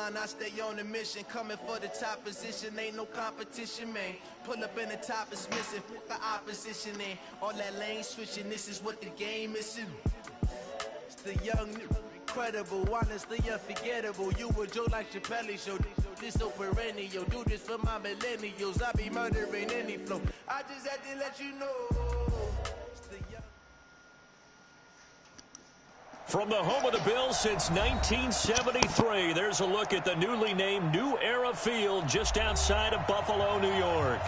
line, I stay on a mission. Coming for the top position, ain't no competition, man. Pull up in the top is missing, put the opposition in. All that lane switching, this is what the game is. It's the young, incredible, honestly unforgettable. You a joke like Chappelle show. This so perennial, do this for my millennials. I be murdering any flow. I just had to let you know. From the home of the Bills since 1973, there's a look at the newly named New Era Field just outside of Buffalo, New York.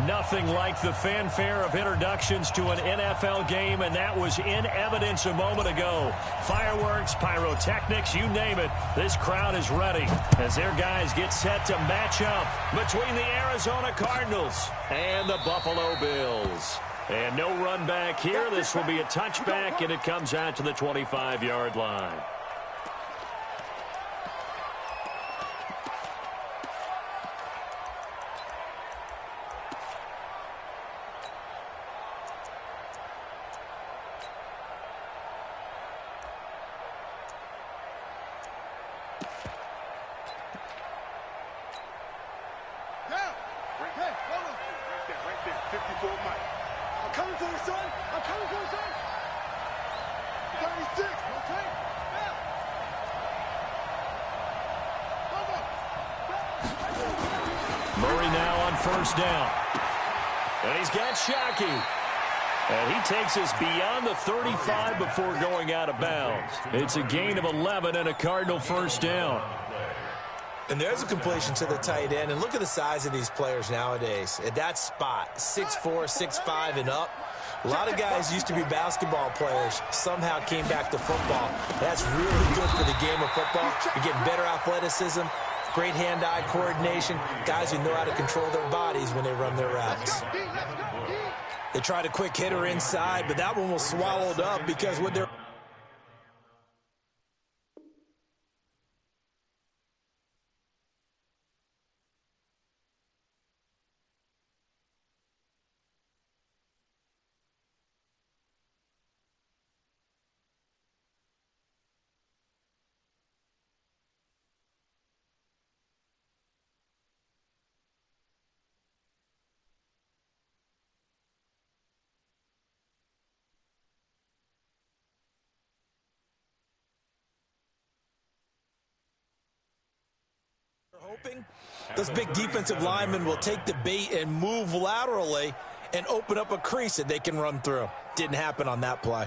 Nothing like the fanfare of introductions to an NFL game, and that was in evidence a moment ago. Fireworks, pyrotechnics, you name it. This crowd is ready as their guys get set to match up between the Arizona Cardinals and the Buffalo Bills. And no run back here. This will be a touchback, and it comes out to the 25-yard line. Right there, 54 Mike. I'm coming for you, son. I'm coming for you, son. 36. Okay. Yeah. Murray now on first down. And he's got Shockey. And he takes us beyond the 35 before going out of bounds. It's a gain of 11 and a Cardinal first down. And there's a completion to the tight end. And look at the size of these players nowadays. At that spot, 6'4", 6'5", and up. A lot of guys used to be basketball players, somehow came back to football. That's really good for the game of football. You're getting better athleticism, great hand-eye coordination, guys who know how to control their bodies when they run their routes. They tried a quick hitter inside, but that one was swallowed up because with their... hoping those big defensive linemen will take the bait and move laterally and open up a crease that they can run through. Didn't happen on that play.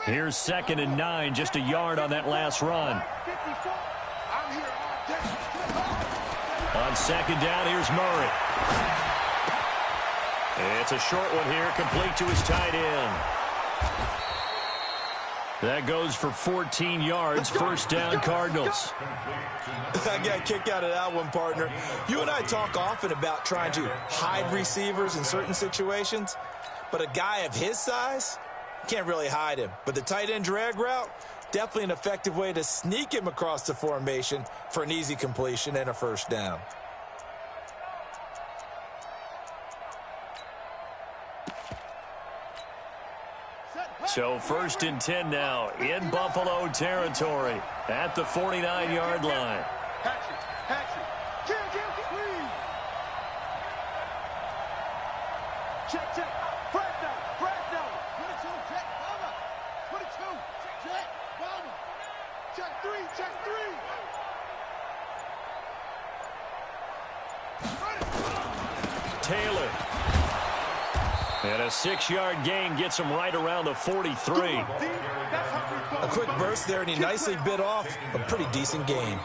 Here's 2nd and 9, just a yard on that last run. On 2nd down, here's Murray. It's a short one here, complete to his tight end. That goes for 14 yards, first down Cardinals. I got a kick out of that one, partner. You and I talk often about trying to hide receivers in certain situations, but a guy of his size can't really hide him. But the tight end drag route, definitely an effective way to sneak him across the formation for an easy completion and a first down. So 1st and 10 now in Buffalo territory at the 49-yard line. Check, check. Press down. 22, check. Bomber. 22, check. Bomber. Check 3, check 3. Taylor. And a 6-yard gain gets him right around the 43. A quick burst there, and he nicely bit off a pretty decent gain.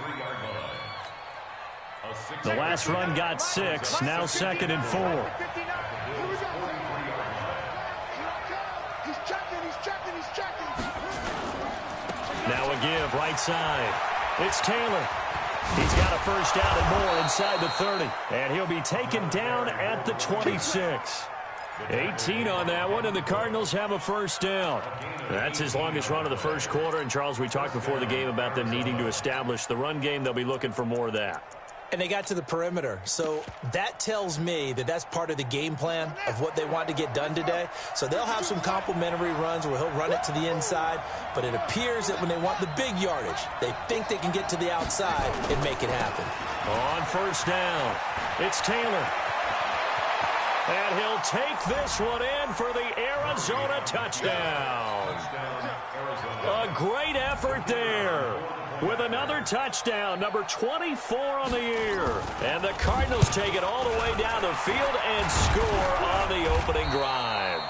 The last run got 6, now 2nd and 4. Now a give, right side. It's Taylor. He's got a first down and more inside the 30. And he'll be taken down at the 26. 18 on that one, and the Cardinals have a first down. That's his longest run of the first quarter. And, Charles, we talked before the game about them needing to establish the run game. They'll be looking for more of that. And they got to the perimeter. So that tells me that that's part of the game plan of what they want to get done today. So they'll have some complimentary runs where he'll run it to the inside. But it appears that when they want the big yardage, they think they can get to the outside and make it happen. On first down, it's Taylor. And he'll take this one in for the Arizona touchdown. A great effort there with another touchdown, number 24 on the year. And the Cardinals take it all the way down the field and score on the opening drive.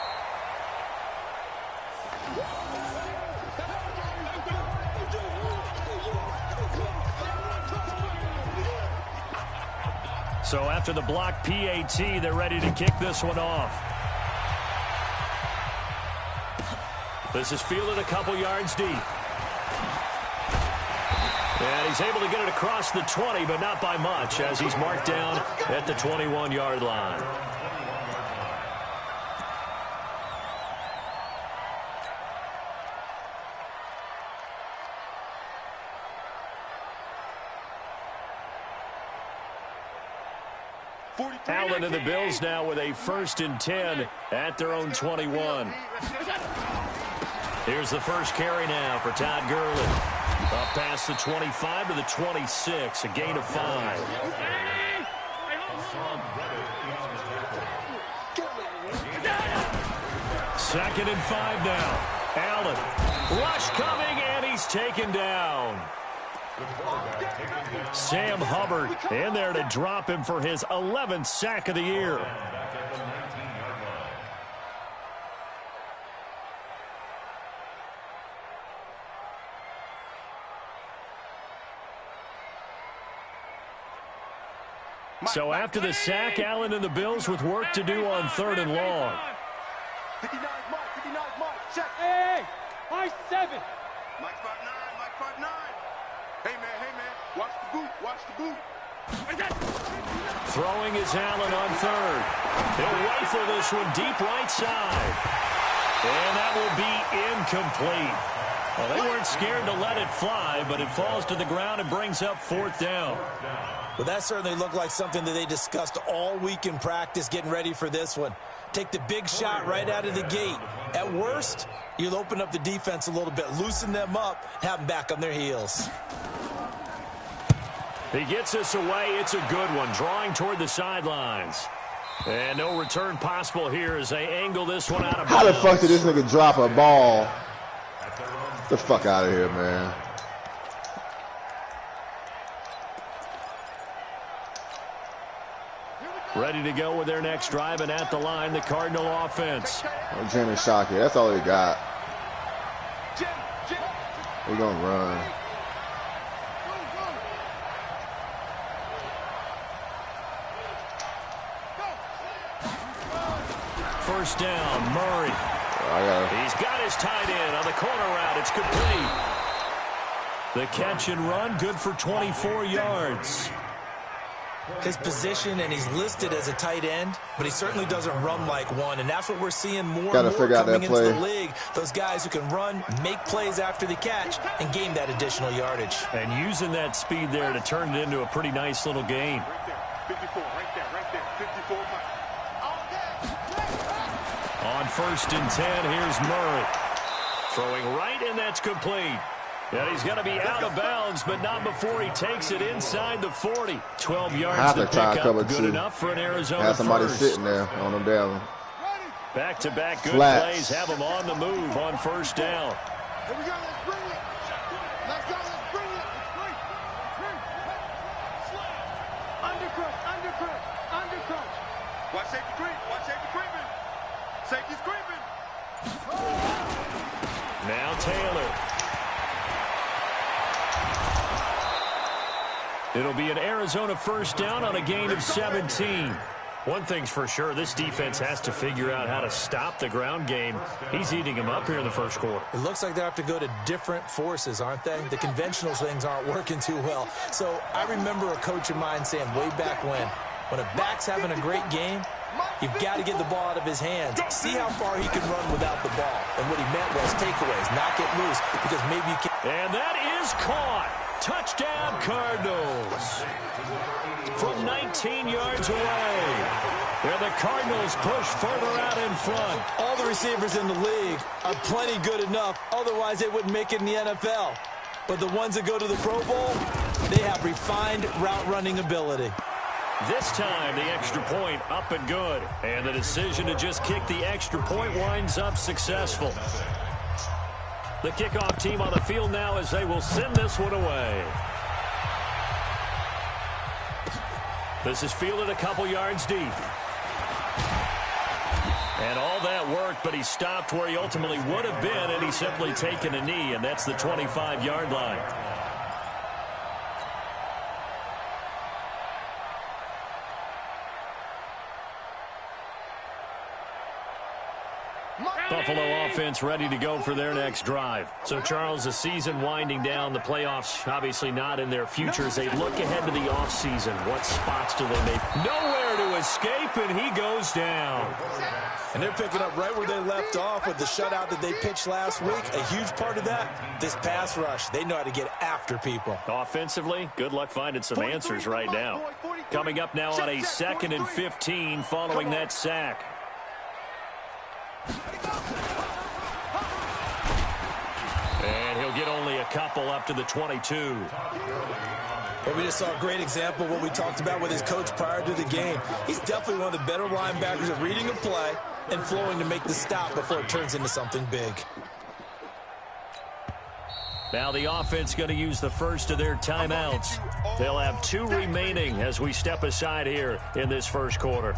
So after the block PAT, they're ready to kick this one off. This is fielded a couple yards deep. And he's able to get it across the 20, but not by much, as he's marked down at the 21-yard line. Allen and the Bills now with a 1st and 10 at their own 21. Here's the first carry now for Todd Gurley. Up past the 25 to the 26, a gain of 5. Second and 5 now. Allen, rush coming, and he's taken down. Sam Hubbard in there to drop him for his 11th sack of the year. So after the sack, Allen and the Bills with work to do on 3rd and long. 59 Mike, check. Hey, I 7. Mike 5'9". Hey, man, watch the boot. Throwing is Allen on 3rd. He'll rifle this one deep right side. And that will be incomplete. Well, they weren't scared to let it fly, but it falls to the ground and brings up 4th down. Well, that certainly looked like something that they discussed all week in practice, getting ready for this one. Take the big shot right out of the gate. At worst, you'll open up the defense a little bit, loosen them up, have them back on their heels. He gets this away. It's a good one, drawing toward the sidelines. And no return possible here as they angle this one out of bounds. How the fuck did this nigga drop a ball? Get the fuck out of here, man. Ready to go with their next drive, and at the line, the Cardinal offense. Oh, Jimmy Shockey, that's all they got. We're gonna run. First down, Murray. He's got his tight end on the corner route. It's complete. The catch and run, good for 24 yards. His position, and he's listed as a tight end, but he certainly doesn't run like one, and that's what we're seeing more and more coming into the league. Those guys who can run, make plays after the catch, and gain that additional yardage. And using that speed there to turn it into a pretty nice little gain. 54, right there, 54. On 1st and 10, here's Murray. Throwing right, and that's complete. And he's going to be out of bounds, but not before he takes it inside the 40. 12 yards to pick up, good enough for an Arizona have somebody first. sitting there on them down. Back-to-back good Flats. plays have him on the move on 1st down. Here we go, let's bring it. Let's go, let's bring it. Undercrunch. Watch safety creeping. Safety's creeping. Now Taylor. It'll be an Arizona first down on a gain of 17. One thing's for sure, this defense has to figure out how to stop the ground game. He's eating them up here in the first quarter. It looks like they have to go to different forces, aren't they? The conventional things aren't working too well. So I remember a coach of mine saying way back when a back's having a great game, You've got to get the ball out of his hands. See how far he can run without the ball. And what he meant was takeaways, not get loose, because maybe you can. And that is caught. Touchdown, Cardinals. From 19 yards away. And the Cardinals push further out in front. All the receivers in the league are plenty good enough. Otherwise, they wouldn't make it in the NFL. But the ones that go to the Pro Bowl, they have refined route running ability. This time, the extra point up and good. And the decision to just kick the extra point winds up successful. The kickoff team on the field now as they will send this one away. This is fielded a couple yards deep. And all that worked, but he stopped where he ultimately would have been, and he's simply taken a knee, and that's the 25-yard line. Buffalo offense ready to go for their next drive. So, Charles, the season winding down, the playoffs obviously not in their future. As they look ahead to the offseason, what spots do they make? Nowhere to escape, and he goes down. And they're picking up right where they left off with the shutout that they pitched last week. A huge part of that, this pass rush. They know how to get after people. Offensively, good luck finding some answers right now. Coming up now on a 2nd and 15 following that sack. And he'll get only a couple up to the 22. Well, we just saw a great example of what we talked about with his coach prior to the game. He's definitely one of the better linebackers at reading a play and flowing to make the stop before it turns into something big. Now the offense going to use the first of their timeouts. They'll have 2 remaining as we step aside here in this first quarter.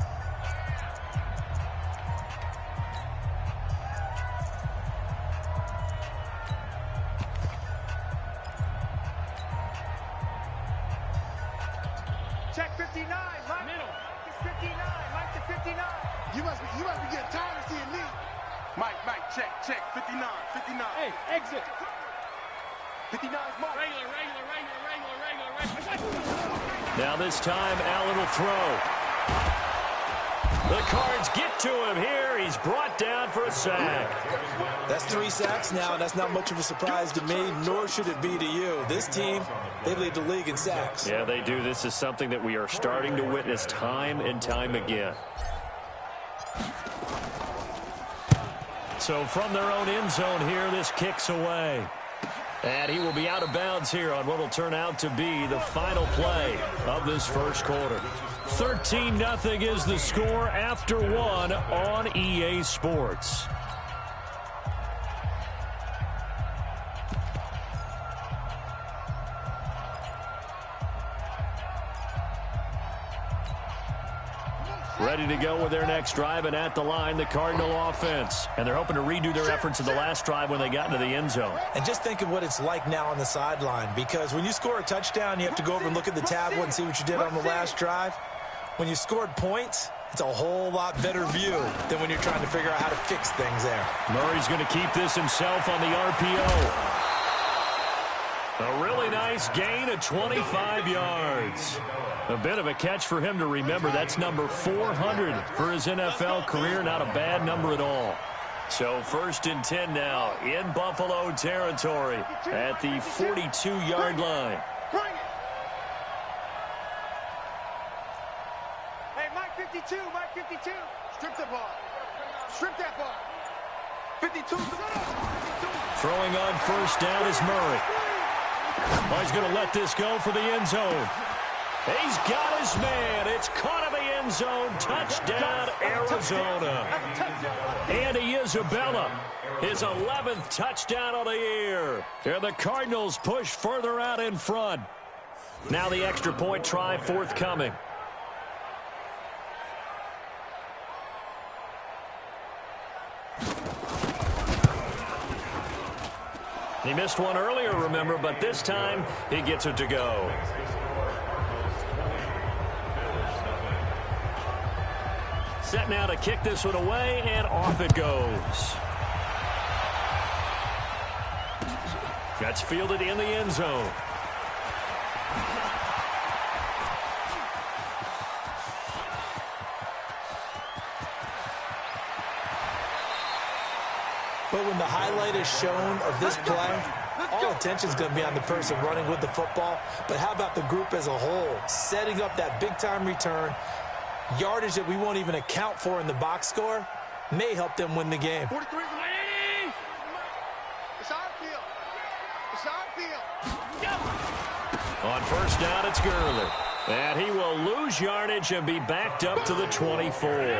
Check 59, Mike. Middle. It's 59, Mike to 59. You must be getting tired of seeing me. Mike, check. 59. Hey, exit. 59 is Mike. Regular. Now this time, Allen will throw. The Cards get to him here. He's brought down for a sack. That's 3 sacks now, and that's not much of a surprise to me, nor should it be to you. This team, they lead the league in sacks. Yeah, they do. This is something that we are starting to witness time and time again. So from their own end zone here, this kicks away. And he will be out of bounds here on what will turn out to be the final play of this first quarter. 13-0 is the score after 1 on EA Sports. Ready to go with their next drive, and at the line, the Cardinal offense. And they're hoping to redo their efforts in the last drive when they got into the end zone. And just think of what it's like now on the sideline, because when you score a touchdown, you have to go over and look at the tablet and see what you did on the last drive. When you scored points, it's a whole lot better view than when you're trying to figure out how to fix things there. Murray's going to keep this himself on the RPO. A really nice gain of 25 yards. A bit of a catch for him to remember. That's number 400 for his NFL career. Not a bad number at all. So 1st and 10 now in Buffalo territory at the 42-yard line. Hey, Mike 52. Strip the ball. Strip that ball. 52. Throwing on 1st down is Murray. Oh, he's going to let this go for the end zone. He's got his man. It's caught in the end zone. Touchdown, Arizona. Andy Isabella, his 11th touchdown of the year. And the Cardinals push further out in front. Now the extra point try forthcoming. He missed one earlier, remember, but this time he gets it to go. Set now to kick this one away, and off it goes. That's fielded in the end zone. But when the highlight is shown of this play, all attention is going to be on the person running with the football. But how about the group as a whole, setting up that big-time return, yardage that we won't even account for in the box score, may help them win the game. 43 is ready. It's our field. It's our field. On first down, it's Gurley. And he will lose yardage and be backed up to the 24.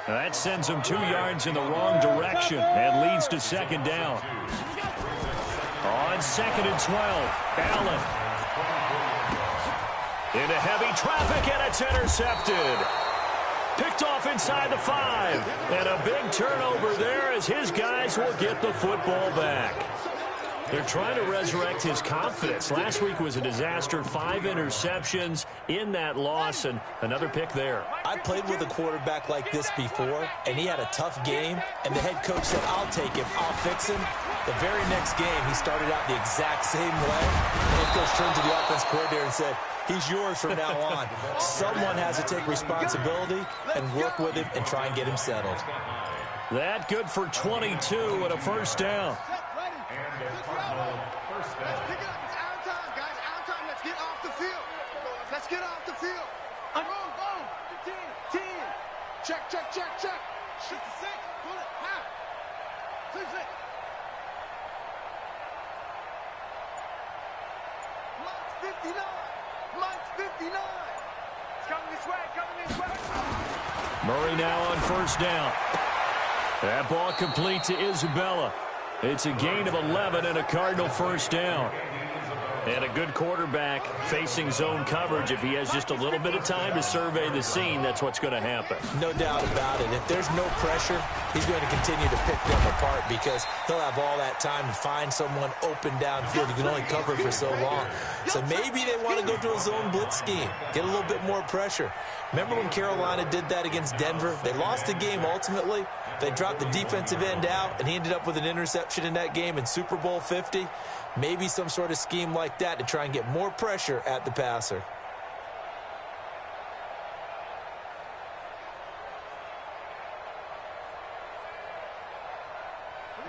That sends him 2 yards in the wrong direction and leads to second down. On second and 12, Allen. Into heavy traffic, and it's intercepted. Picked off inside the 5. And a big turnover there as his guys will get the football back. They're trying to resurrect his confidence. Last week was a disaster. 5 interceptions in that loss, and another pick there. I played with a quarterback like this before, and he had a tough game, and the head coach said, I'll take him, I'll fix him. The very next game, he started out the exact same way. The head coach turned to the offense coordinator and said, he's yours from now on. Someone has to take responsibility and work with him and try and get him settled. That good for 22 and a first down. Let's pick it up. It's our time, guys. Our time. Let's get off the field. Let's get off the field. Go. 10. Check. Shoot the 6. Pull it. Half. 6. Mike's 59. It's coming this way. Murray now on first down. That ball complete to Isabella. It's a gain of 11 and a Cardinal first down. And a good quarterback facing zone coverage. If he has just a little bit of time to survey the scene, that's what's going to happen. No doubt about it. If there's no pressure, he's going to continue to pick them apart because he'll have all that time to find someone open downfield. He can only cover for so long. So maybe they want to go to a zone blitz scheme, get a little bit more pressure. Remember when Carolina did that against Denver? They lost the game ultimately. They dropped the defensive end out, and he ended up with an interception in that game in Super Bowl 50. Maybe some sort of scheme like that to try and get more pressure at the passer.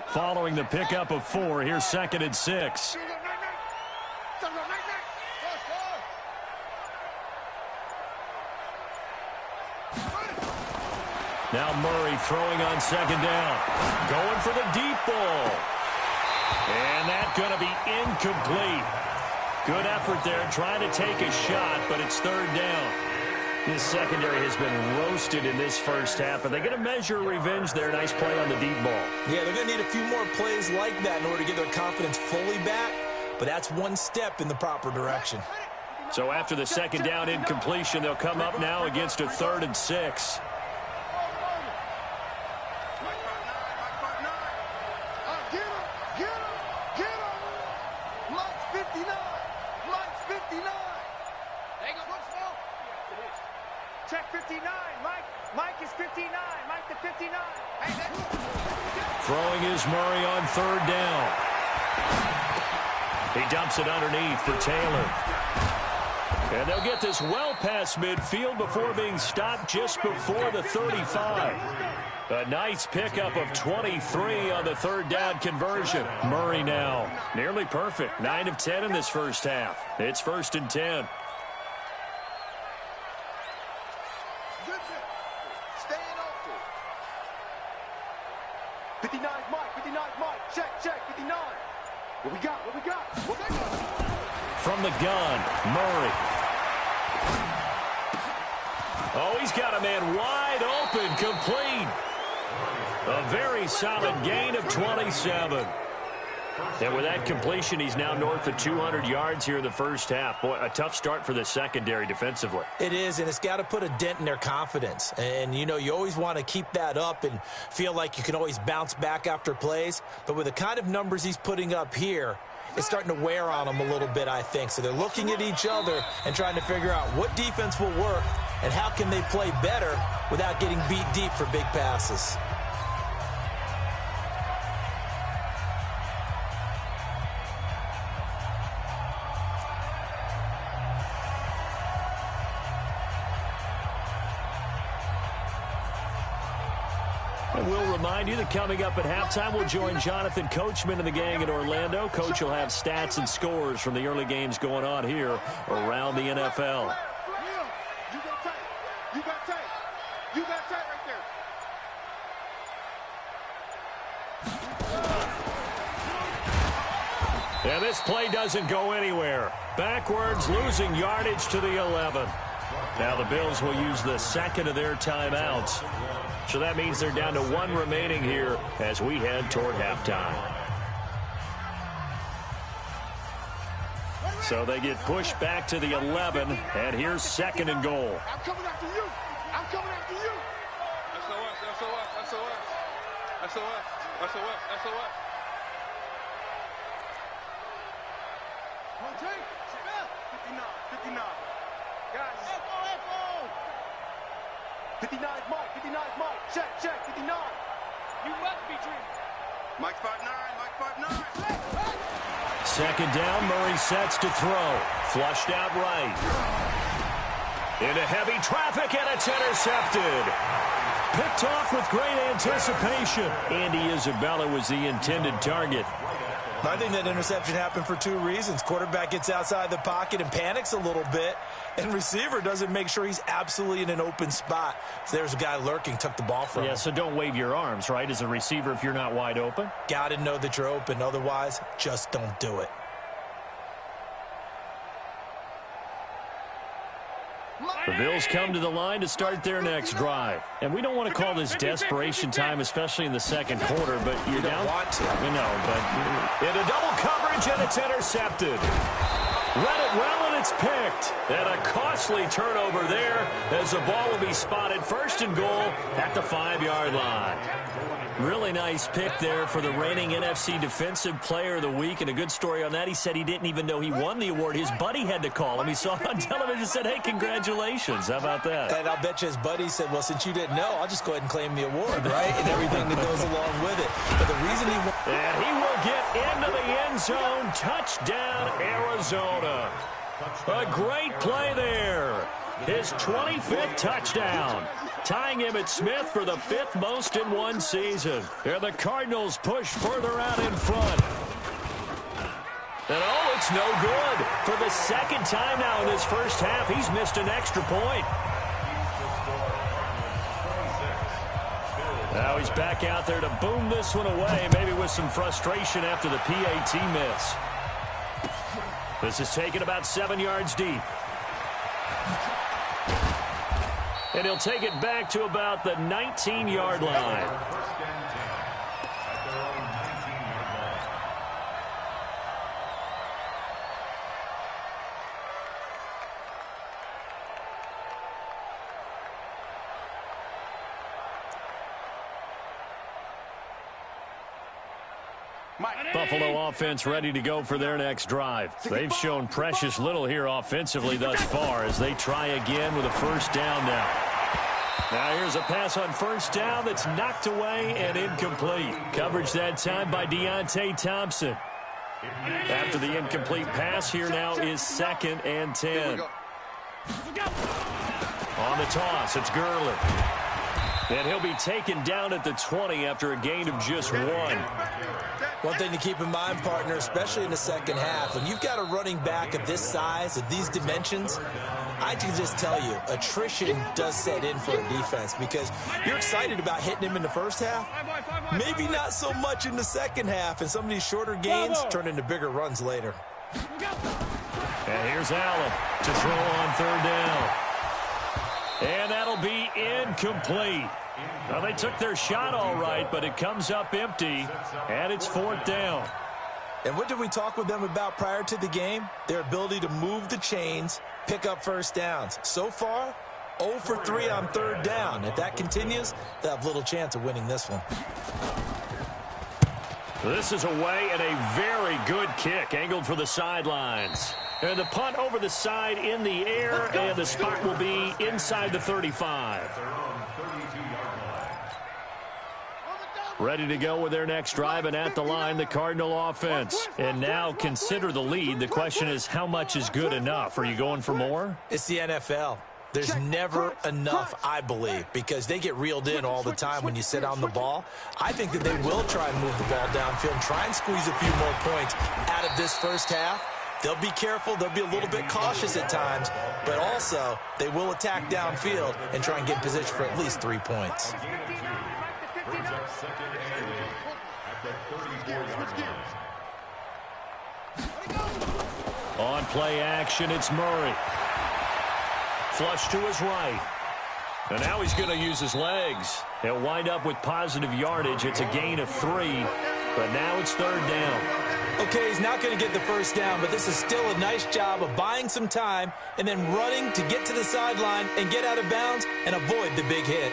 Following the pickup of 4, here's second and 6. Now Murray throwing on second down. Going for the deep ball. And that's going to be incomplete. Good effort there, trying to take a shot, but it's third down. This secondary has been roasted in this first half. Are they going to measure revenge there? Nice play on the deep ball. Yeah, they're going to need a few more plays like that in order to get their confidence fully back, but that's one step in the proper direction. So after the second down incompletion, they'll come up now against a 3rd and 6. Check 59. Mike is 59. Mike to 59. Throwing is Murray on third down. He dumps it underneath for Taylor. And they'll get this well past midfield before being stopped just before the 35. A nice pickup of 23 on the third down conversion. Murray now nearly perfect. 9 of 10 in this first half. It's 1st and 10. Staying open. 59 Mike. Check. 59. What we got? From the gun, Murray. Oh, he's got a man wide open, complete. A very solid gain of 27. And with that completion, he's now north of 200 yards here in the first half. Boy, a tough start for the secondary defensively. It is, and it's got to put a dent in their confidence. And, you know, you always want to keep that up and feel like you can always bounce back after plays. But with the kind of numbers he's putting up here, it's starting to wear on them a little bit, I think. So they're looking at each other and trying to figure out what defense will work and how can they play better without getting beat deep for big passes. And we'll remind you that coming up at halftime, we'll join Jonathan Coachman and the gang in Orlando. Coach will have stats and scores from the early games going on here around the NFL. You got tight. You got tight. You got tight right there. And this play doesn't go anywhere. Backwards, losing yardage to the 11. Now the Bills will use the second of their timeouts. So that means they're down to one remaining here as we head toward halftime. So they get pushed back to the 11, and here's second and goal. I'm coming after you. I'm coming after you. SOS, SOS, SOS. SOS, SOS, SOS. One take. 59, 59. Guys. F-O. 59 is Mike, 59 is Mike. Check, 59. You must be dreaming. Mike 5'9", Mike 5'9". Second down, Murray sets to throw. Flushed out right. Into heavy traffic, and it's intercepted. Picked off with great anticipation. Andy Isabella was the intended target. I think that interception happened for two reasons. Quarterback gets outside the pocket and panics a little bit, and receiver doesn't make sure he's absolutely in an open spot. So there's a guy lurking, took the ball from him. Yeah, so don't wave your arms, right, as a receiver if you're not wide open. Got to know that you're open. Otherwise, just don't do it. The Bills come to the line to start their next drive. And we don't want to call this desperation time, especially in the second quarter, but you're down. Want to. We know, but into double coverage, and it's intercepted. Read it well, and it's picked. And a costly turnover there as the ball will be spotted first and goal at the 5-yard line. Really nice pick there for the reigning NFC Defensive Player of the Week, and a good story on that. He said he didn't even know he won the award. His buddy had to call him. He saw it on television and said, hey, congratulations. How about that? And I'll bet you his buddy said, well, since you didn't know, I'll just go ahead and claim the award, right? And everything that goes along with it. But the reason he won... And he will get into the end zone. Touchdown, Arizona. A great play there. His 25th touchdown, tying him at Smith for the 5th most in one season. And the Cardinals push further out in front. And oh, it's no good. For the second time now in this first half, he's missed an extra point. Now he's back out there to boom this one away, maybe with some frustration after the PAT miss. This is taken about 7 yards deep. And he'll take it back to about the 19-yard line. Buffalo offense ready to go for their next drive. They've shown precious little here offensively thus far as they try again with a first down now. Now here's a pass on first down that's knocked away and incomplete. Coverage that time by Deontay Thompson. After the incomplete pass, here now is 2nd and 10. On the toss, it's Gurley. And he'll be taken down at the 20 after a gain of just 1. One thing to keep in mind, partner, especially in the second half, when you've got a running back of this size, of these dimensions, I can just tell you, attrition does set in for a defense because you're excited about hitting him in the first half, maybe not so much in the second half, and some of these shorter gains turn into bigger runs later. And here's Allen to throw on 3rd down. And that'll be incomplete. Well, they took their shot all right, but it comes up empty, and it's 4th down. And what did we talk with them about prior to the game? Their ability to move the chains, pick up first downs. So far, 0 for 3 on 3rd down. If that continues, they'll have little chance of winning this one. This is away and a very good kick, angled for the sidelines. And the punt over the side in the air, and the spot will be inside the 35. Ready to go with their next drive, and at the line, the Cardinal offense. And now consider the lead. The question is, how much is good enough? Are you going for more? It's the NFL. There's never enough, I believe, because they get reeled in all the time when you sit on the ball. I think that they will try and move the ball downfield and try and squeeze a few more points out of this first half. They'll be careful. They'll be a little bit cautious at times, but also they will attack downfield and try and get in position for at least 3 points. On play action, it's Murray. Flush to his right. And now he's going to use his legs. He'll wind up with positive yardage. It's a gain of 3, but now it's 3rd down. Okay, he's not going to get the first down, but this is still a nice job of buying some time and then running to get to the sideline and get out of bounds and avoid the big hit.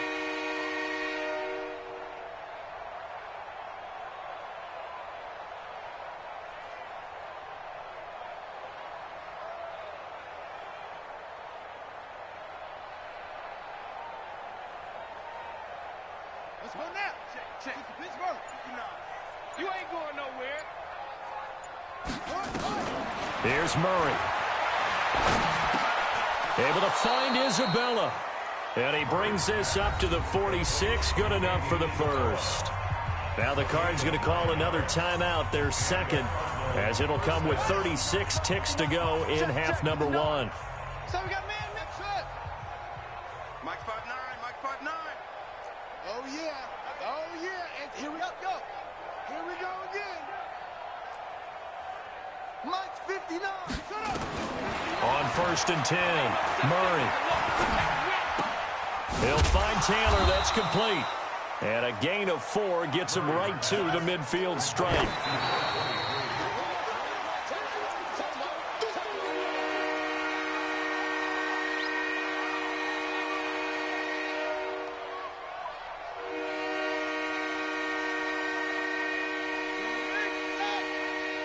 Let's go now. Check. Pittsburgh. You ain't going nowhere. Here's Murray. Able to find Isabella. And he brings this up to the 46. Good enough for the first. Now the Cards going to call another timeout, their second, as it'll come with 36 ticks to go in half number 1. So we got man next shot. Mike 5'9", Mike 5'9". Oh yeah, and here we go. Here we go again. Mike's 59. Shut up. On 1st and 10, Murray. He'll find Taylor. That's complete. And a gain of 4 gets him right to the midfield stripe.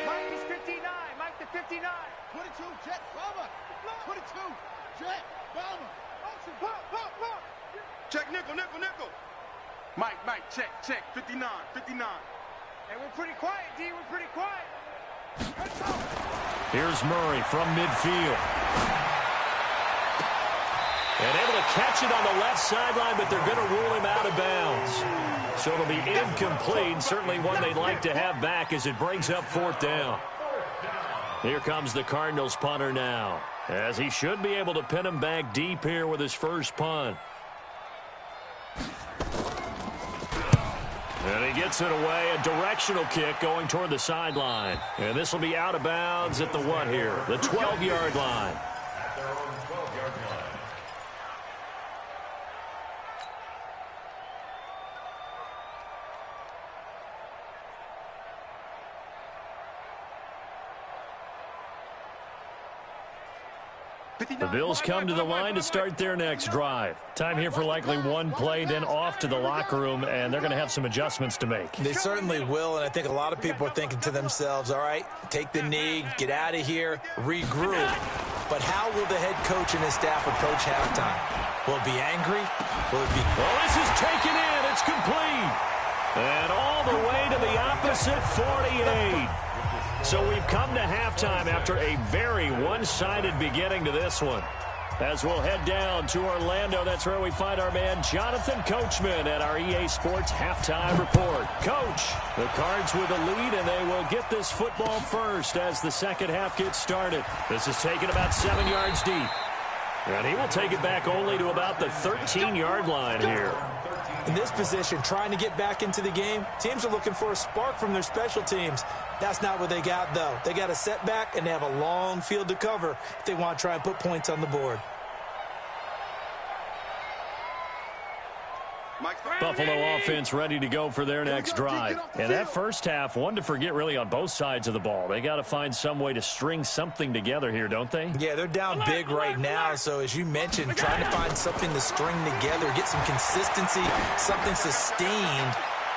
Mike is 59. Mike to 59. 22, Jet, Bomber. 22, Jet, Bomber. Pop. Check, nickel. Mike, check, 59. Hey, we're pretty quiet, D. We're pretty quiet. Let's go. Here's Murray from midfield. And able to catch it on the left sideline, but they're going to rule him out of bounds. So it'll be incomplete. Certainly one they'd like to have back as it brings up 4th down. Here comes the Cardinals punter now, as he should be able to pin him back deep here with his first punt. And he gets it away, a directional kick going toward the sideline. And this will be out of bounds at the what here? The 12-yard line. The Bills come to the line to start their next drive. Time here for likely one play, then off to the locker room, and they're going to have some adjustments to make. They certainly will, and I think a lot of people are thinking to themselves, all right, take the knee, get out of here, regroup. But how will the head coach and his staff approach halftime? Will it be angry? Will it be... Well, this is taken in. It's complete. And all the way to the opposite 48. So we've come to halftime after a very one-sided beginning to this one. As we'll head down to Orlando, that's where we find our man Jonathan Coachman at our EA Sports Halftime Report. Coach, the Cards with a lead, and they will get this football first as the second half gets started. This is taken about 7 yards deep. And he will take it back only to about the 13-yard line here. In this position, trying to get back into the game, teams are looking for a spark from their special teams. That's not what they got, though. They got a setback, and they have a long field to cover if they want to try and put points on the board. Buffalo offense ready to go for their next drive. And that first half, one to forget really on both sides of the ball. They got to find some way to string something together here, don't they? Yeah, they're down big right now. So as you mentioned, trying to find something to string together, get some consistency, something sustained,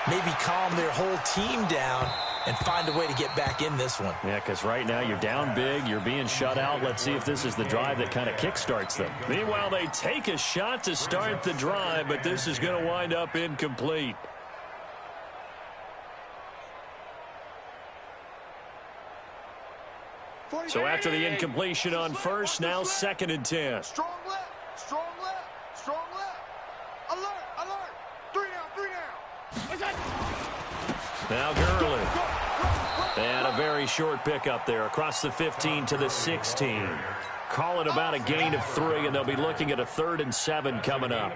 maybe calm their whole team down and find a way to get back in this one. Yeah, because right now you're down big, you're being shut out. Let's see if this is the drive that kind of kickstarts them. Meanwhile, they take a shot to start the drive, but this is going to wind up incomplete. So after the incompletion on first, now 2nd and 10. Strong left. Strong left. Alert. Alert. 3 down. 3 down. Now Gurley. And a very short pickup there across the 15 to the 16. Call it about a gain of 3, and they'll be looking at a 3rd and 7 coming up.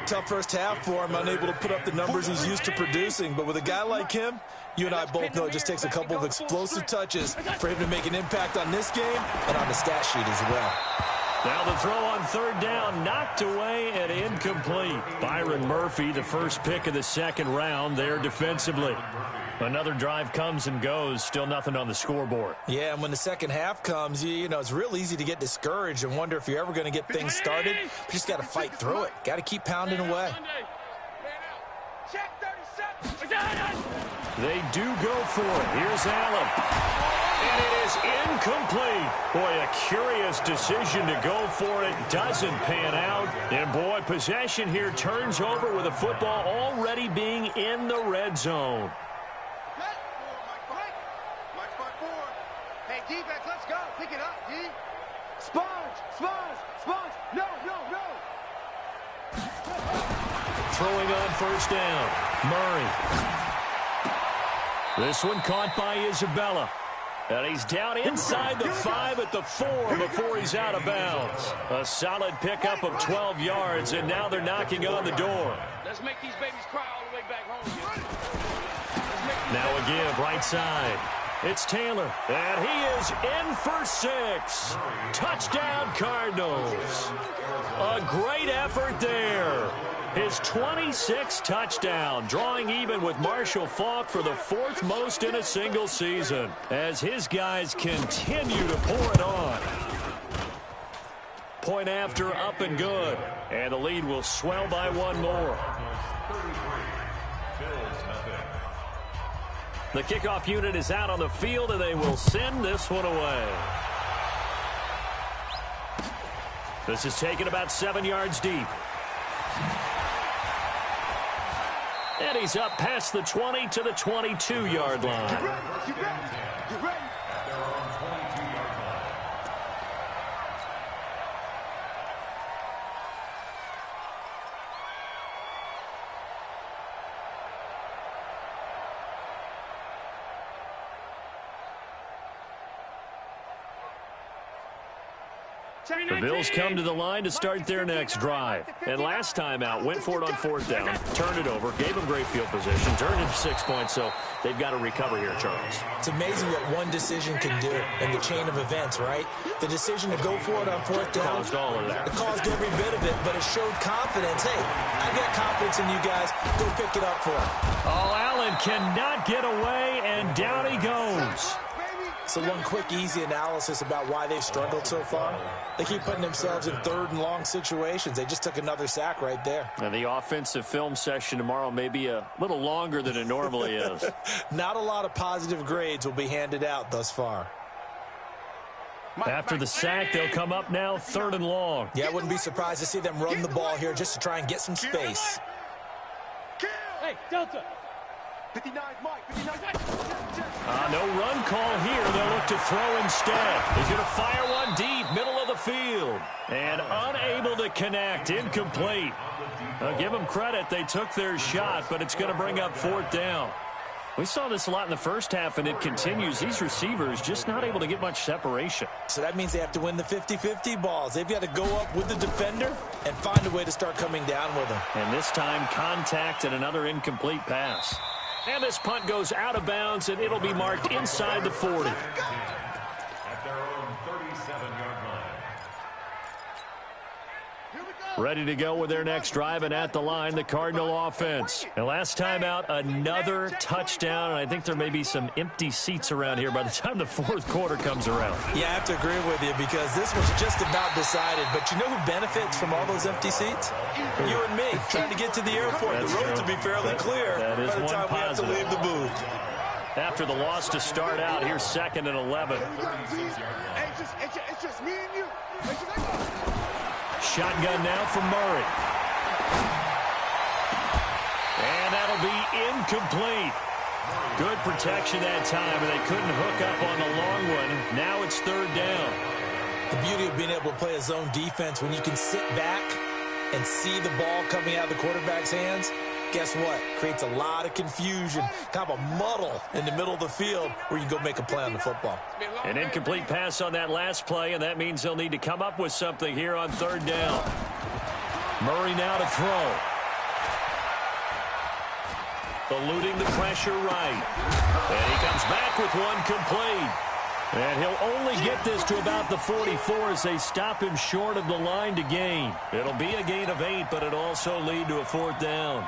Tough first half for him, unable to put up the numbers he's used to producing. But with a guy like him, you and I both know it just takes a couple of explosive touches for him to make an impact on this game and on the stat sheet as well. Now the throw on 3rd down, knocked away and incomplete. Byron Murphy, the first pick of the 2nd round there defensively. Another drive comes and goes, still nothing on the scoreboard. Yeah, and when the second half comes, you know, it's real easy to get discouraged and wonder if you're ever going to get things started. You just got to fight through it. Got to keep pounding away. They do go for it. Here's Allen. And it is incomplete. Boy, a curious decision to go for it. Doesn't pan out. And, boy, possession here turns over with a football already being in the red zone. Hey, defense, let's go. Pick it up, D. Sponge. No. Throwing on 1st down. Murray. This one caught by Isabella. And he's down inside the 5 at the 4 before he's out of bounds. A solid pickup of 12 yards, and now they're knocking on the door. Let's make these babies cry all the way back home. Now a give, right side. It's Taylor, and he is in for 6. Touchdown, Cardinals. A great effort there. His 26th touchdown, drawing even with Marshall Faulk for the 4th most in a single season, as his guys continue to pour it on. Point after, up and good, and the lead will swell by 1 more. The kickoff unit is out on the field, and they will send this one away. This is taken about 7 yards deep. And he's up past the 20 to the 22-yard line. You ready? The Bills come to the line to start their next drive. And last time out, went for it on 4th down, turned it over, gave them great field position, turned it 6 points, so they've got to recover here, Charles. It's amazing what one decision can do in the chain of events, right? The decision to go for it on 4th down. Caused all of that. It caused every bit of it, but it showed confidence. Hey, I've got confidence in you guys. Go pick it up for him. Oh, Allen cannot get away, and down he goes. So one quick, easy analysis about why they've struggled so far. They keep putting themselves in 3rd and long situations. They just took another sack right there. And the offensive film session tomorrow may be a little longer than it normally is. Not a lot of positive grades will be handed out thus far. After the sack, they'll come up now 3rd and long. Yeah, I wouldn't be surprised to see them run the ball here just to try and get some space. Hey, Delta. 59, Mike. 59, No run call here. They'll look to throw instead. He's going to fire one deep, middle of the field. And unable to connect, incomplete. Give them credit. They took their shot, but it's going to bring up 4th down. We saw this a lot in the first half, and it continues. These receivers just not able to get much separation. So that means they have to win the 50-50 balls. They've got to go up with the defender and find a way to start coming down with them. And this time, contact and another incomplete pass. And this punt goes out of bounds, and it'll be marked inside the 40. At their own 37-yard line. Ready to go with their next drive, and at the line, the Cardinal offense. And last time out, another touchdown, and I think there may be some empty seats around here by the time the 4th quarter comes around. Yeah, I have to agree with you because this was just about decided. But you know who benefits from all those empty seats? You and me, trying to get to the airport. That's the roads true. will be fairly clear that is by the time one we have to positive. leave the booth. After the loss to start out, here's 2nd and 11. It's just me and you. Shotgun now from Murray. And that'll be incomplete. Good protection that time, and they couldn't hook up on the long one. Now it's 3rd down. The beauty of being able to play a zone defense when you can sit back and see the ball coming out of the quarterback's hands, guess what? Creates a lot of confusion, kind of a muddle in the middle of the field where you go make a play on the football. An incomplete pass on that last play, and that means they'll need to come up with something here on third down. Murray now to throw. Eluding the pressure right. And he comes back with one complete. And he'll only get this to about the 44 as they stop him short of the line to gain. It'll be a gain of 8, but it'll also lead to a fourth down.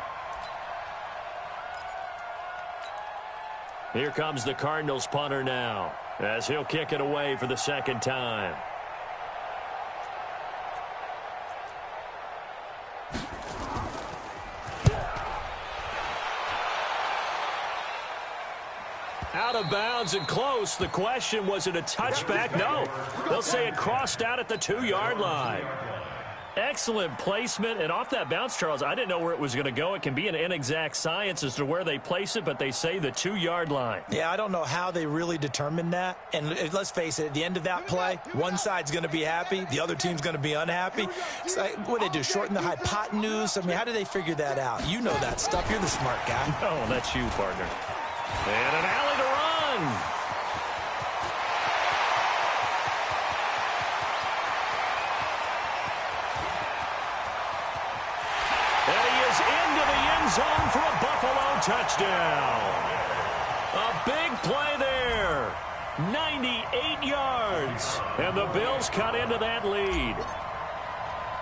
Here comes the Cardinals punter now as he'll kick it away for the second time. Out of bounds and close. The question, was it a touchback? No. They'll say it crossed out at the 2-yard line. Excellent placement. And off that bounce, Charles, I didn't know where it was going to go. It can be an inexact science as to where they place it, but they say the 2-yard line. Yeah, I don't know how they really determined that. And let's face it, at the end of that play, one side's going to be happy, the other team's going to be unhappy. It's like, what do they do, shorten the hypotenuse? I mean, how do they figure that out? You know that stuff. You're the smart guy. Oh, that's you, partner. And an alley to run. And he is into the end zone for a Buffalo touchdown. A big play there. 98 yards. And the Bills cut into that lead.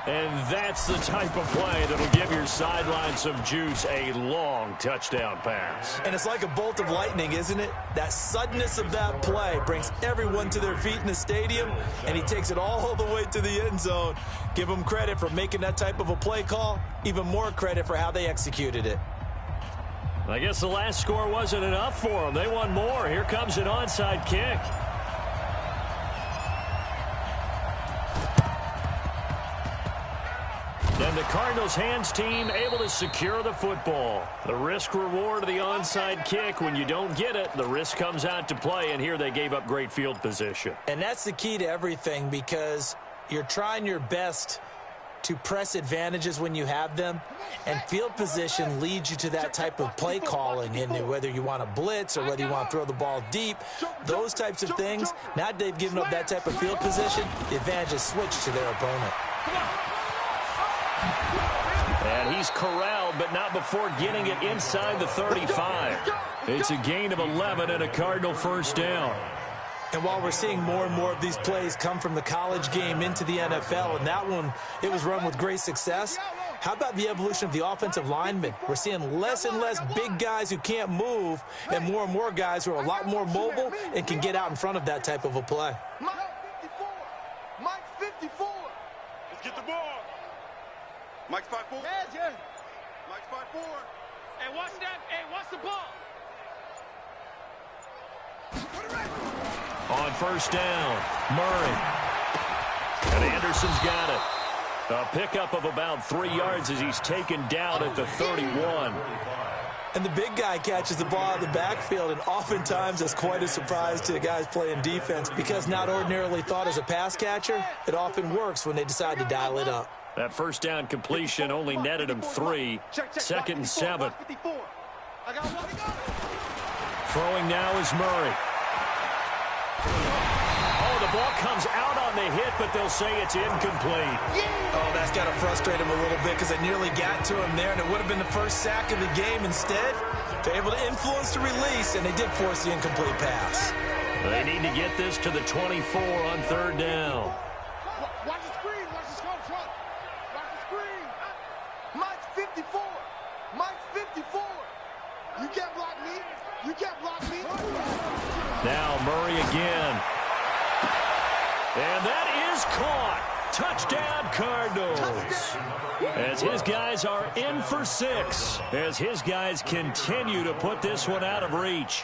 And that's the type of play that'll give your sideline some juice, a long touchdown pass. And it's like a bolt of lightning, isn't it? That suddenness of that play brings everyone to their feet in the stadium, and he takes it all the way to the end zone. Give him credit for making that type of a play call, even more credit for how they executed it. I guess the last score wasn't enough for them. They won more. Here comes an onside kick. And the Cardinals hands team able to secure the football. The risk-reward of the onside kick, when you don't get it, the risk comes out to play, and here they gave up great field position. And that's the key to everything, because you're trying your best to press advantages when you have them, and field position leads you to that type of play calling, and whether you want to blitz or whether you want to throw the ball deep, those types of things. Now that they've given up that type of field position, the advantage is switched to their opponent. And he's corralled, but not before getting it inside the 35. It's a gain of 11 and a Cardinal first down. And while we're seeing more and more of these plays come from the college game into the NFL, and that one, it was run with great success, how about the evolution of the offensive linemen? We're seeing less and less big guys who can't move, and more guys who are a lot more mobile and can get out in front of that type of a play. Mike 54. Mike 54. Let's get the ball. Mike's 5'4". Yeah. Mike's 5'4". Hey, watch that. Hey, watch the ball. On first down, Murray. And Anderson's got it. A pickup of about 3 yards as he's taken down at the 31. And the big guy catches the ball out of the backfield, and oftentimes that's quite a surprise to the guys playing defense, because not ordinarily thought as a pass catcher, it often works when they decide to dial it up. That first down completion only netted him 3. Second and 7. Throwing now is Murray. Oh, the ball comes out on the hit, but they'll say it's incomplete. Oh, that's got to frustrate him a little bit, because they nearly got to him there, and it would have been the first sack of the game. Instead, they're able to influence the release, and they did force the incomplete pass. They need to get this to the 24 on third down. Watch the screen. Watch the screen front. Watch the screen. Mike's 54. Mike's 54. You can't block me. You can't block me. Now Murray again. And that is caught. Touchdown, Cardinals. As his guys are in for 6. As his guys continue to put this one out of reach.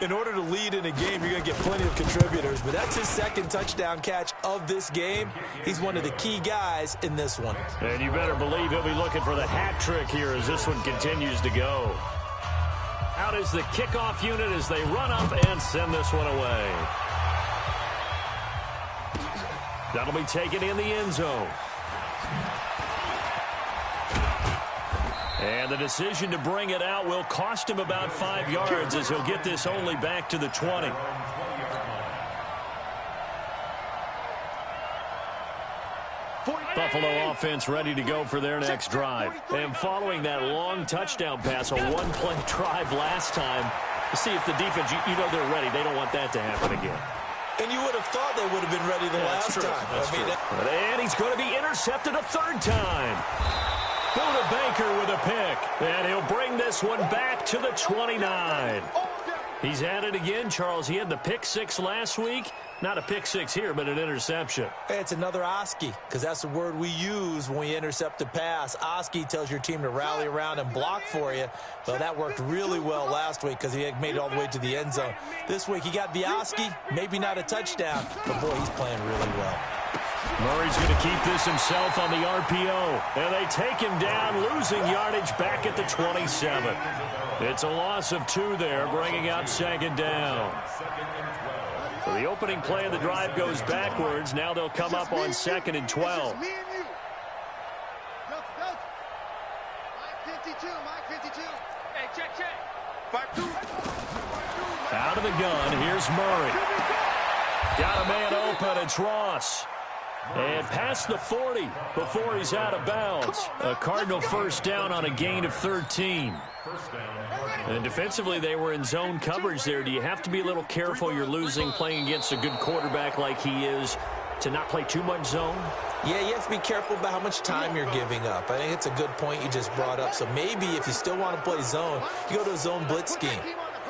In order to lead in a game, you're going to get plenty of contributors, but that's his second touchdown catch of this game. He's one of the key guys in this one. And you better believe he'll be looking for the hat trick here as this one continues to go. Out is the kickoff unit as they run up and send this one away. That'll be taken in the end zone. And the decision to bring it out will cost him about 5 yards as he'll get this only back to the 20. Buffalo offense ready to go for their next drive. And following that long touchdown pass, a one-play drive last time, to see if the defense, you know they're ready. They don't want that to happen again. And you would have thought they would have been ready the last time. And he's going to be intercepted a third time. Buda Baker with a pick. And he'll bring this one back to the 29. He's at it again, Charles. He had the pick 6 last week. Not a pick 6 here, but an interception. Hey, it's another Oski, because that's the word we use when we intercept a pass. Oski tells your team to rally around and block for you. Well, that worked really well last week because he had made it all the way to the end zone. This week, he got the Oski, maybe not a touchdown, but boy, he's playing really well. Murray's going to keep this himself on the RPO. And they take him down, losing yardage back at the 27. It's a loss of 2 there, bringing up second down. So the opening play of the drive goes backwards. Now they'll come up on 2nd and 12. Mike 52, Mike 52. Hey, check. 5-2. Out of the gun, here's Murray. Got a man open, it's Ross. And past the 40 before he's out of bounds. A Cardinal first down on a gain of 13. And defensively, they were in zone coverage there. Do you have to be a little careful? You're losing playing against a good quarterback like he is to not play too much zone? Yeah, you have to be careful about how much time you're giving up. I think it's a good point you just brought up. So maybe if you still want to play zone, you go to a zone blitz scheme.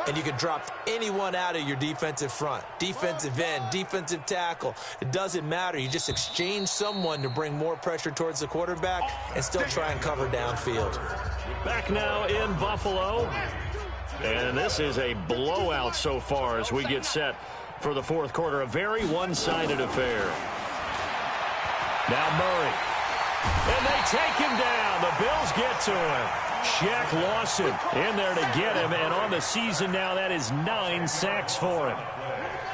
And you can drop anyone out of your defensive front. Defensive end, defensive tackle. It doesn't matter. You just exchange someone to bring more pressure towards the quarterback and still try and cover downfield. Back now in Buffalo. And this is a blowout so far as we get set for the fourth quarter. A very one-sided affair. Now Murray. And they take him down. The Bills get to him. Shaq Lawson in there to get him, and on the season now, that is 9 sacks for him.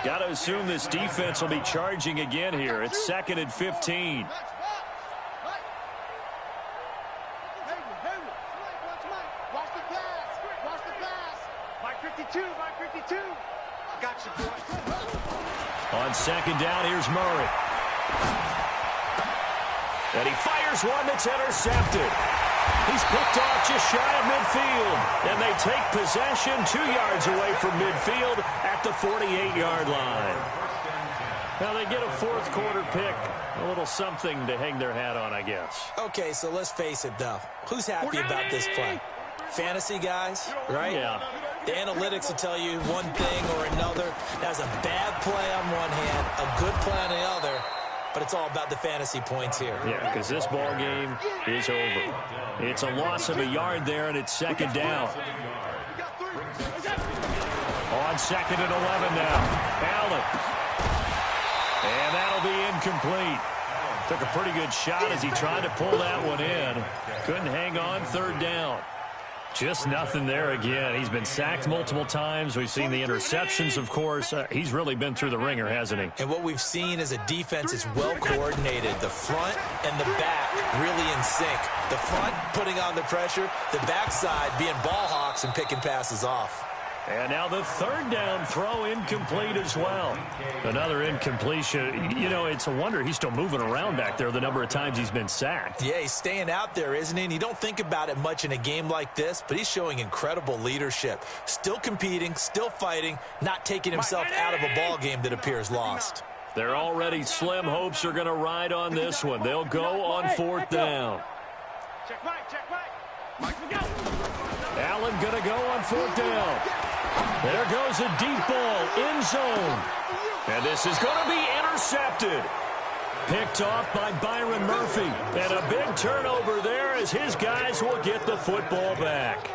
Got to assume this defense will be charging again here. It's 2nd and 15. Watch the pass. Mike 52, Mike 52. Gotcha, boy. On 2nd down, here's Murray. And he fires one that's intercepted. He's picked off just shy of midfield. And they take possession 2 yards away from midfield at the 48-yard line. Now they get a fourth quarter pick. A little something to hang their hat on, I guess. Okay, so let's face it, though. Who's happy about this play? Fantasy guys, right? Yeah. The analytics will tell you one thing or another. That's a bad play on one hand, a good play on the other. But it's all about the fantasy points here. Yeah, because this ball game is over. It's a loss of a yard there, and it's 2nd down. On 2nd and 11 now. Allen. And that'll be incomplete. Took a pretty good shot as he tried to pull that one in. Couldn't hang on, 3rd down. Just nothing there again. He's been sacked multiple times. We've seen the interceptions, of course. He's really been through the ringer, hasn't he? And what we've seen is a defense is well coordinated. The front and the back really in sync. The front putting on the pressure, the backside being ball hawks and picking passes off. And now the 3rd down throw incomplete as well. Another incompletion. You know, it's a wonder he's still moving around back there the number of times he's been sacked. Yeah, he's staying out there, isn't he? And you don't think about it much in a game like this, but he's showing incredible leadership. Still competing, still fighting, not taking himself out of a ball game that appears lost. Their already slim hopes are going to ride on this one. They'll go on 4th down. Check Mike. Mike, we go. Allen going to go on 4th down. There goes a deep ball in zone. And this is going to be intercepted. Picked off by Byron Murphy. And a big turnover there as his guys will get the football back.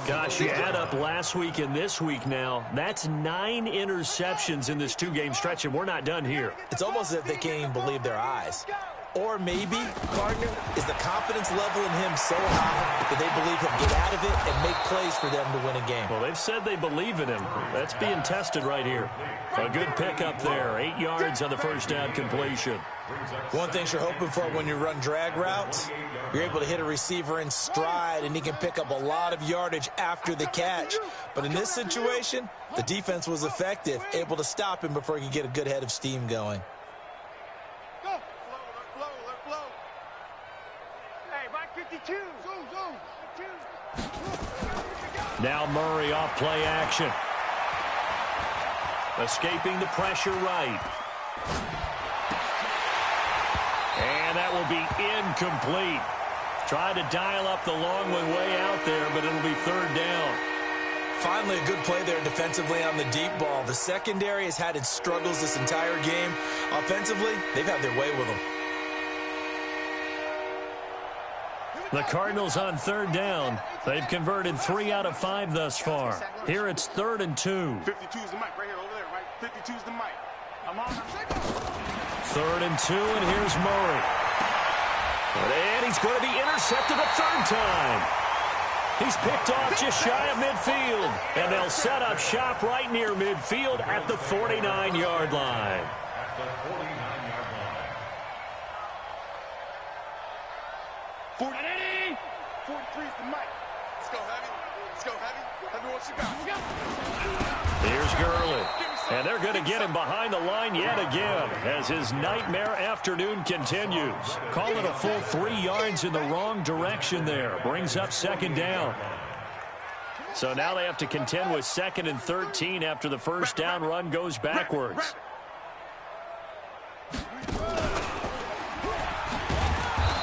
Gosh, you add up last week and this week now, that's 9 interceptions in this 2-game stretch, and we're not done here. It's almost as if they can't even believe their eyes. Or maybe, partner, is the confidence level in him so high that they believe he'll get out of it and make plays for them to win a game. Well, they've said they believe in him. That's being tested right here. A good pickup there. 8 yards on the first down completion. One thing you're hoping for when you run drag routes, you're able to hit a receiver in stride, and he can pick up a lot of yardage after the catch. But in this situation, the defense was effective, able to stop him before he could get a good head of steam going. Now Murray off play action. Escaping the pressure right. And that will be incomplete. Tried to dial up the long one way out there, but it'll be third down. Finally, a good play there defensively on the deep ball. The secondary has had its struggles this entire game. Offensively, they've had their way with them. The Cardinals on third down. They've converted 3 out of 5 thus far. Here it's 3rd and 2. 52's the mic right here, over there, right? 52's the mic. I'm on. 3rd and 2, and here's Murray. And he's going to be intercepted a third time. He's picked off just shy of midfield. And they'll set up shop right near midfield at the 49-yard line. At the 49-yard line. 43's the mic. Let's go, Heavy. Let's go, Heavy. Heavy, what you got? Here's Gurley. And they're going to get him behind the line yet again as his nightmare afternoon continues. Call it a full 3 yards in the wrong direction there. Brings up second down. So now they have to contend with 2nd and 13 after the first down run goes backwards.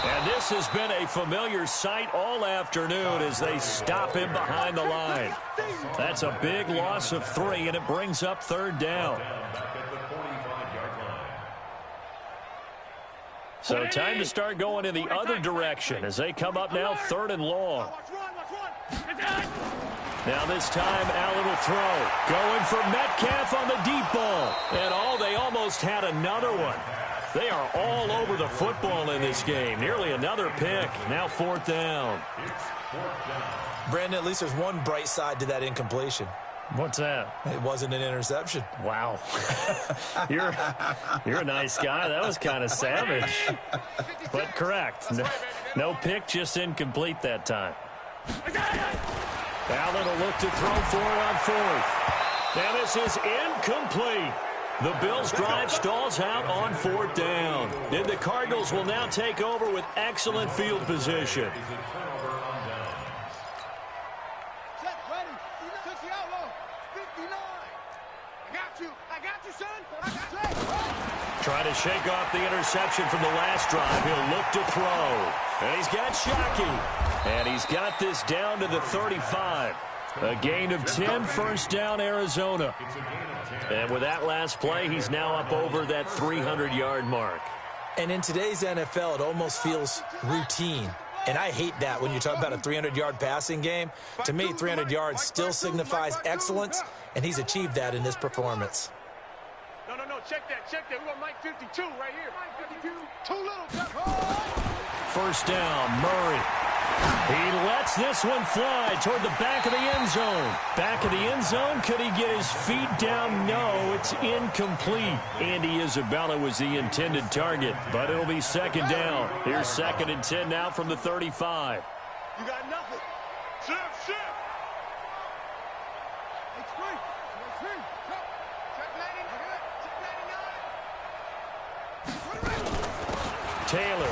And this has been a familiar sight all afternoon as they stop him behind the line. That's a big loss of 3, and it brings up third down. So time to start going in the other direction as they come up now 3rd and long. Now this time, Allen will throw. Going for Metcalf on the deep ball. And they almost had another one. They are all over the football in this game. Nearly another pick. Now 4th down. Brandon, at least there's one bright side to that incompletion. What's that? It wasn't an interception. Wow. You're a nice guy. That was kind of savage. But correct. No pick, just incomplete that time. Allen will look to throw for it on 4th. Now this is incomplete. The Bills' drive stalls out on 4th down. And the Cardinals will now take over with excellent field position. Trying to shake off the interception from the last drive. He'll look to throw. And he's got Shockey. And he's got this down to the 35. A gain of 10, first down, Arizona. And with that last play, he's now up over that 300-yard mark. And in today's NFL, it almost feels routine. And I hate that when you talk about a 300-yard passing game. To me, 300 yards still signifies excellence, and he's achieved that in this performance. No, check that. We want Mike 52 right here. Mike 52, too little. First down, Murray. He lets this one fly toward the back of the end zone. Back of the end zone, could he get his feet down? No, it's incomplete. Andy Isabella was the intended target, but it'll be second down. Here's 2nd and 10 now from the 35. You got nothing. Shift. It's free. Taylor.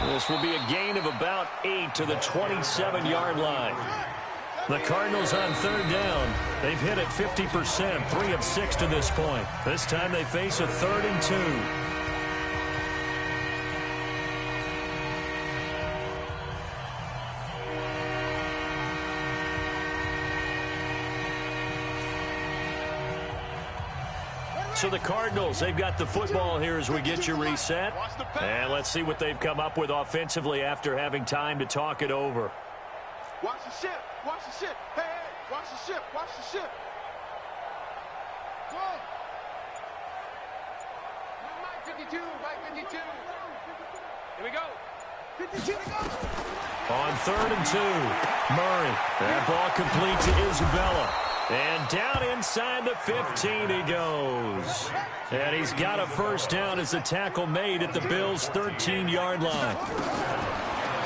This will be a gain of about 8 to the 27-yard line. The Cardinals on 3rd down. They've hit it 50%, 3 of 6 to this point. This time they face a 3rd and 2. So the Cardinals, they've got the football here as we get you reset. And let's see what they've come up with offensively after having time to talk it over. Watch the ship. Hey, watch the ship. Go. Mike 52, Mike 52. Here we go. 52 to go. On 3rd and 2, Murray. That ball complete to Isabella. And down inside the 15 he goes. And he's got a first down as the tackle made at the Bills' 13-yard line.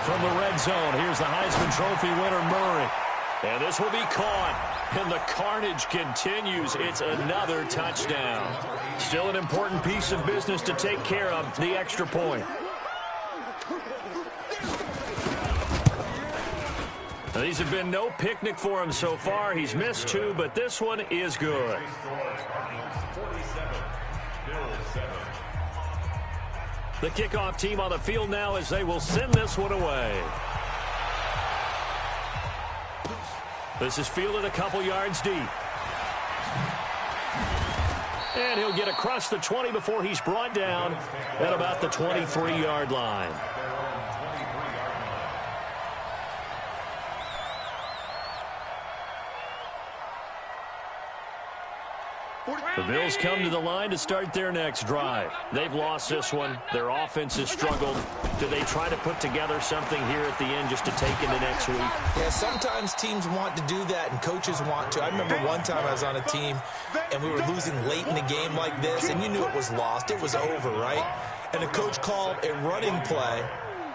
From the red zone, here's the Heisman Trophy winner, Murray. And this will be caught. And the carnage continues. It's another touchdown. Still an important piece of business to take care of, the extra point. These have been no picnic for him so far. He's missed 2, but this one is good. The kickoff team on the field now as they will send this one away. This is fielded a couple yards deep. And he'll get across the 20 before he's brought down at about the 23-yard line. The Bills come to the line to start their next drive. They've lost this one. Their offense has struggled. Do they try to put together something here at the end just to take into next week? Yeah, sometimes teams want to do that and coaches want to. I remember one time I was on a team and we were losing late in the game like this, and you knew it was lost. It was over, right? And the coach called a running play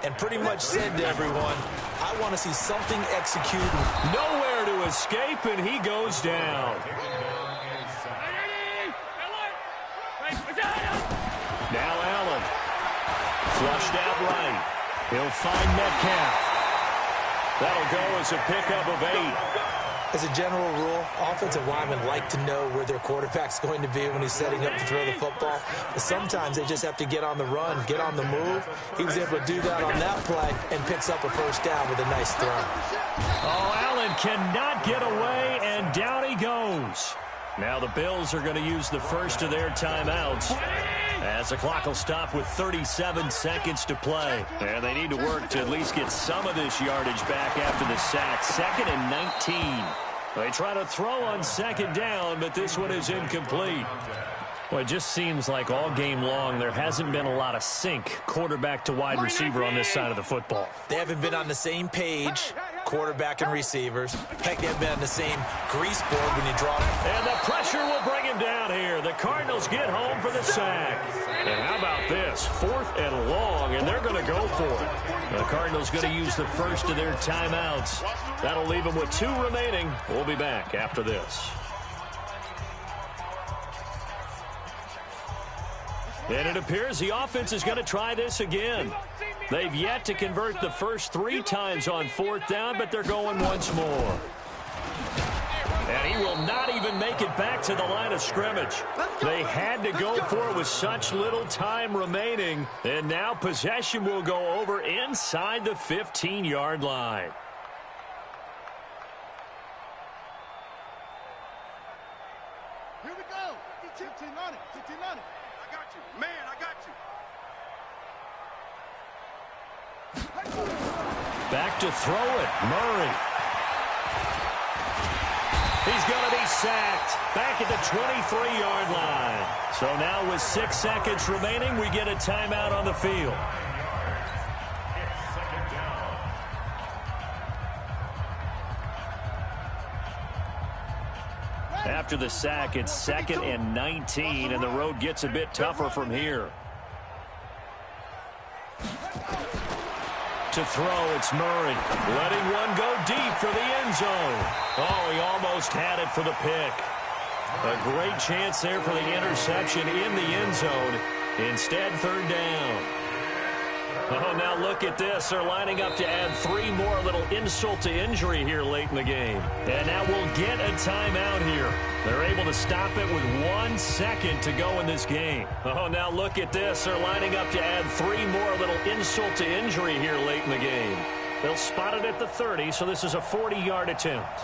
and pretty much said to everyone, I want to see something executed. Nowhere to escape, and he goes down. Now Allen. Flushed out right. He'll find Metcalf. That'll go as a pickup of 8. As a general rule, offensive linemen like to know where their quarterback's going to be when he's setting up to throw the football. But sometimes they just have to get on the run, get on the move. He was able to do that on that play and picks up a first down with a nice throw. Oh, Allen cannot get away, and down he goes. Now the Bills are going to use the first of their timeouts as the clock will stop with 37 seconds to play. And they need to work to at least get some of this yardage back after the sack. 2nd and 19. They try to throw on 2nd down, but this one is incomplete. Well, it just seems like all game long there hasn't been a lot of sync quarterback to wide receiver on this side of the football. They haven't been on the same page, quarterback and receivers. Heck, they haven't been on the same grease board when you drop. And the pressure will bring him down here. The Cardinals get home for the sack. And how about this? 4th and long, and they're going to go for it. The Cardinals going to use the first of their timeouts. That'll leave them with 2 remaining. We'll be back after this. And it appears the offense is going to try this again. They've yet to convert the first 3 times on 4th down, but they're going once more. And he will not even make it back to the line of scrimmage. They had to go for it with such little time remaining. And now possession will go over inside the 15-yard line. Here we go. 15 on it. 15 on it. I got you. Man, I got you. Back to throw it. Murray. He's going to be sacked back at the 23-yard line. So now with 6 seconds remaining, we get a timeout on the field. After the sack, it's 2nd and 19, and the road gets a bit tougher from here. To throw, it's Murray. Letting one go deep for the end zone. Oh, he almost had it for the pick. A great chance there for the interception in the end zone. Instead, 3rd down. Oh, now look at this. They're lining up to add 3 more, a little insult to injury here late in the game. And now we'll get a timeout here. They're able to stop it with 1 second to go in this game. Oh, now look at this. They're lining up to add 3 more, a little insult to injury here late in the game. They'll spot it at the 30, so this is a 40-yard attempt.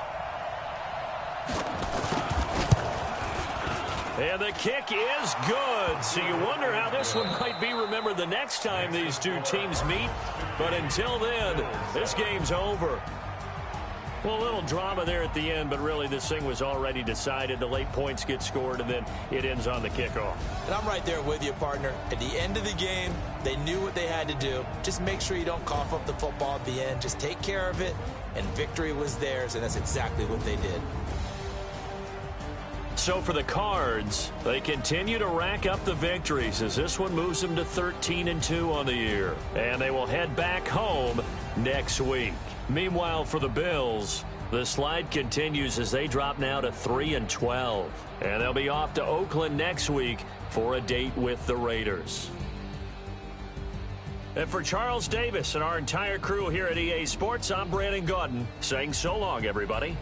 And the kick is good. So you wonder how this one might be remembered the next time these 2 teams meet. But until then, this game's over. Well, a little drama there at the end, but really this thing was already decided. The late points get scored, and then it ends on the kickoff. And I'm right there with you, partner. At the end of the game, they knew what they had to do. Just make sure you don't cough up the football at the end. Just take care of it, and victory was theirs, and that's exactly what they did. So for the Cards, they continue to rack up the victories as this one moves them to 13-2 on the year. And they will head back home next week. Meanwhile, for the Bills, the slide continues as they drop now to 3-12. And they'll be off to Oakland next week for a date with the Raiders. And for Charles Davis and our entire crew here at EA Sports, I'm Brandon Gaudin saying so long, everybody.